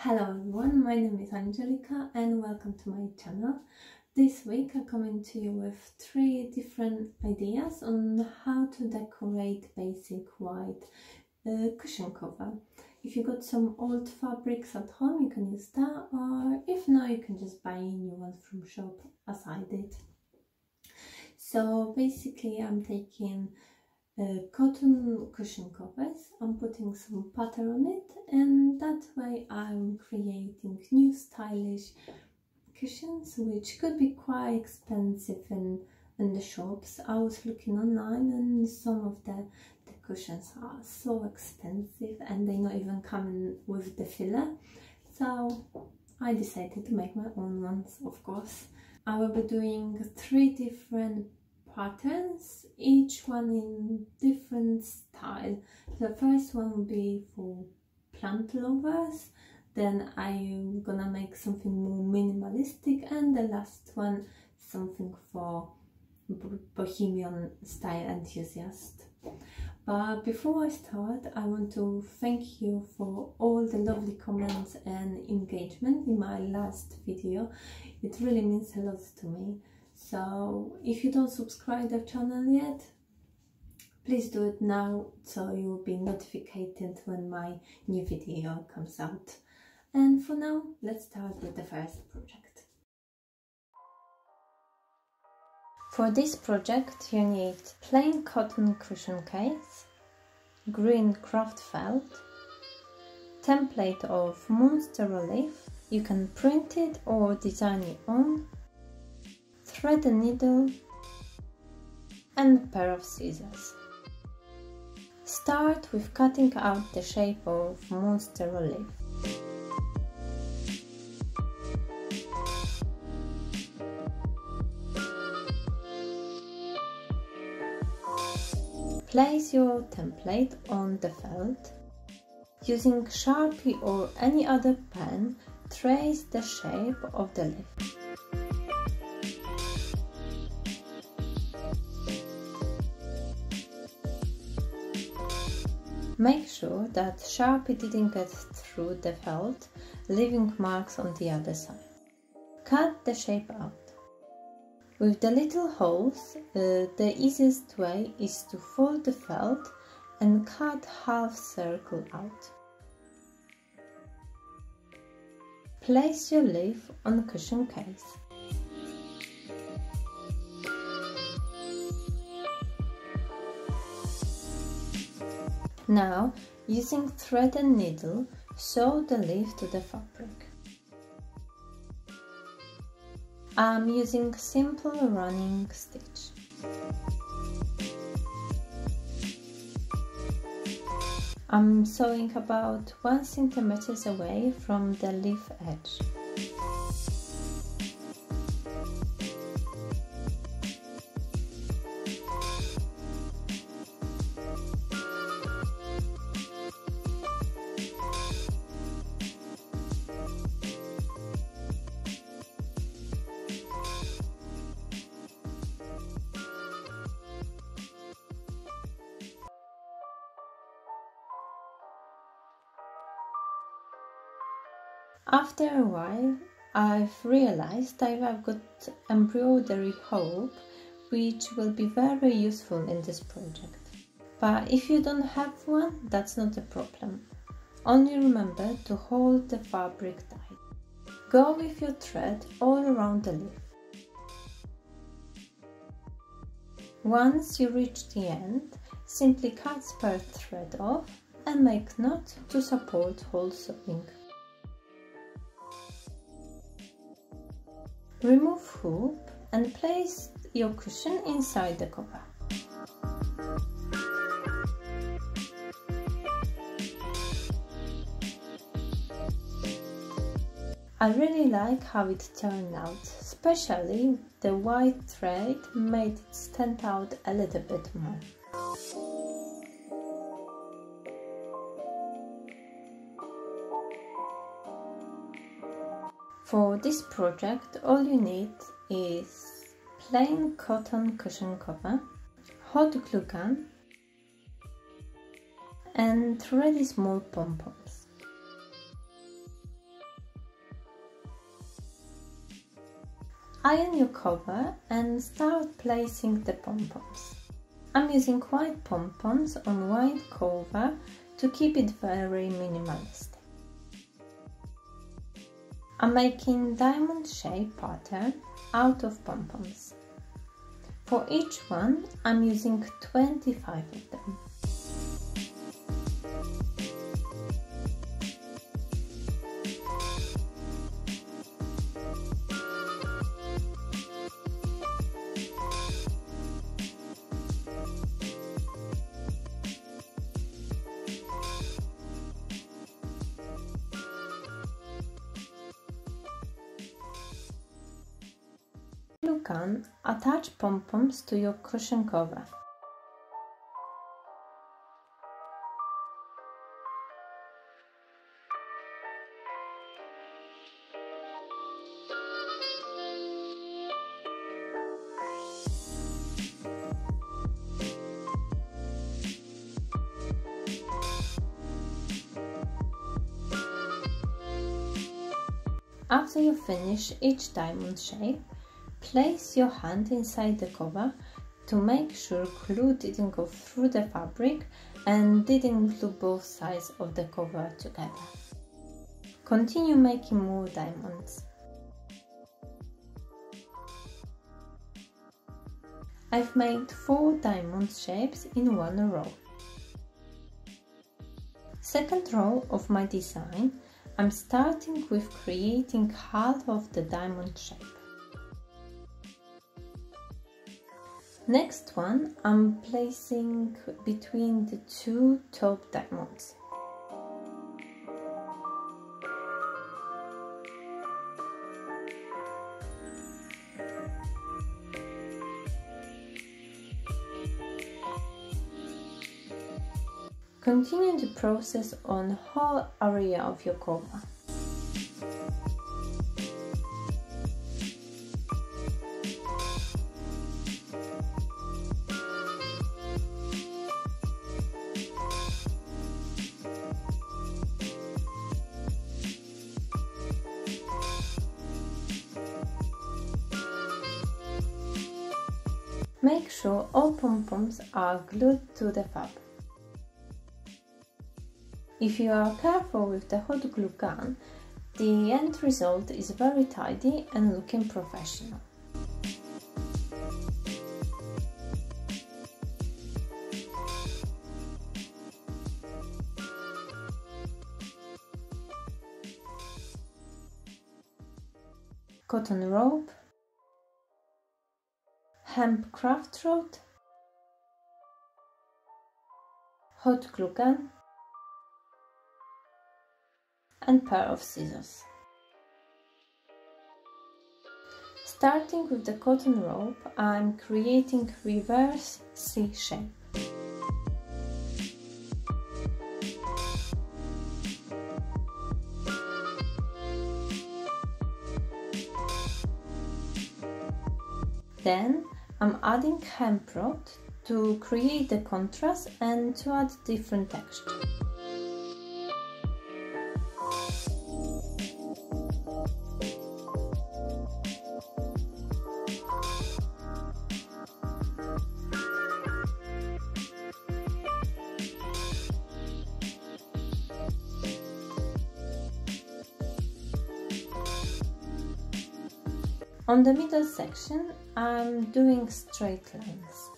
Hello everyone, my name is Angelica and welcome to my channel. This week I'm coming to you with 3 different ideas on how to decorate basic white cushion cover. If you got some old fabrics at home, you can use that, or if not, you can just buy a new one from shop as I did. So basically I'm taking cotton cushion covers, I'm putting some pattern on it, and that way I'm creating new stylish cushions which could be quite expensive in the shops. I was looking online and some of the cushions are so expensive and they're not even coming with the filler, so I decided to make my own ones. Of course, I will be doing 3 different patterns, each one in different style. The first one will be for plant lovers, then I'm gonna make something more minimalistic, and the last one something for bohemian style enthusiast. But before I start, I want to thank you for all the lovely comments and engagement in my last video. It really means a lot to me. So if you don't subscribe to the channel yet, please do it now so you will be notified when my new video comes out. And for now, let's start with the first project. For this project you need plain cotton cushion case, green craft felt, template of monster relief, you can print it or design it on, thread and needle, and a pair of scissors. Start with cutting out the shape of monster relief. Place your template on the felt. Using Sharpie or any other pen, trace the shape of the leaf. Make sure that Sharpie didn't get through the felt, leaving marks on the other side. Cut the shape out. With the little holes, the easiest way is to fold the felt and cut half circle out. Place your leaf on the cushion case. Now, using thread and needle, sew the leaf to the fabric. I'm using simple running stitch. I'm sewing about 1 centimeter away from the leaf edge. After a while, I've realized I've got embroidery hook, which will be very useful in this project. But if you don't have one, that's not a problem. Only remember to hold the fabric tight. Go with your thread all around the leaf. Once you reach the end, simply cut spare thread off and make knot to support whole sewing. Remove hoop and place your cushion inside the cover. I really like how it turned out, especially the white thread made it stand out a little bit more. For this project, all you need is plain cotton cushion cover, hot glue gun, and really small pom-poms. Iron your cover and start placing the pom-poms. I'm using white pom-poms on white cover to keep it very minimalist. I'm making diamond shape pattern out of pom-poms. For each one, I'm using 25 of them. You can attach pom-poms to your cushion cover. After you finish each diamond shape, place your hand inside the cover to make sure glue didn't go through the fabric and didn't glue both sides of the cover together. Continue making more diamonds. I've made 4 diamond shapes in one row. Second row of my design, I'm starting with creating half of the diamond shape. Next one, I'm placing between the 2 top diamonds. Continue the process on the whole area of your cover. Make sure all pom-poms are glued to the fabric. If you are careful with the hot glue gun, the end result is very tidy and looking professional. Cotton rope, hemp craft rod, hot glue gun, and pair of scissors. Starting with the cotton rope, I'm creating reverse C shape. Then I'm adding hemp rod to create the contrast and to add different texture. On the middle section, I'm doing straight lines.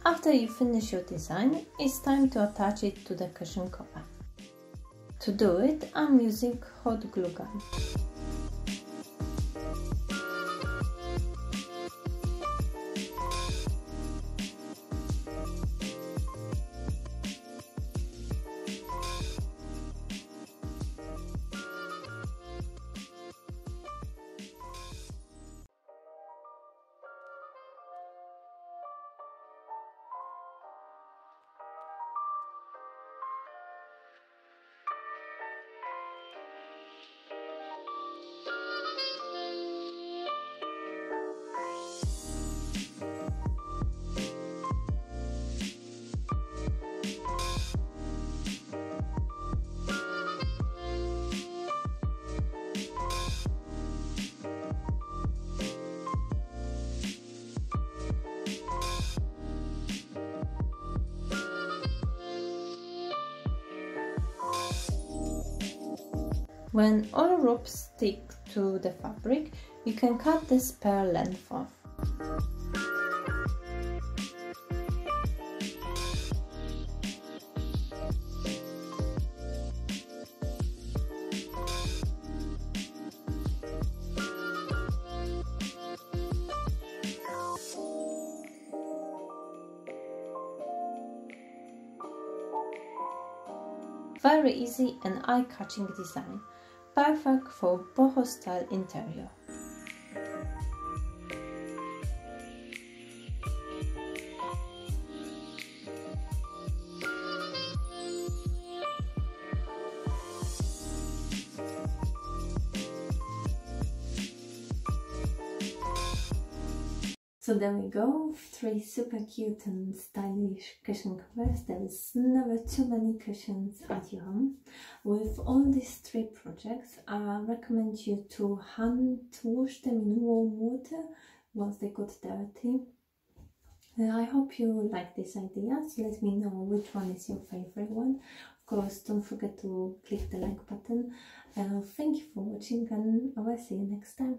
After you finish your design, it's time to attach it to the cushion cover. To do it, I'm using hot glue gun. When all ropes stick to the fabric, you can cut the spare length off. Very easy and eye-catching design, perfect for boho style interior. So there we go, 3 super cute and stylish cushion covers. There is never too many cushions at your home. With all these 3 projects, I recommend you to hand wash them in warm water once they got dirty. I hope you like these ideas. Let me know which one is your favorite one. Of course, don't forget to click the like button. Thank you for watching, and I will see you next time.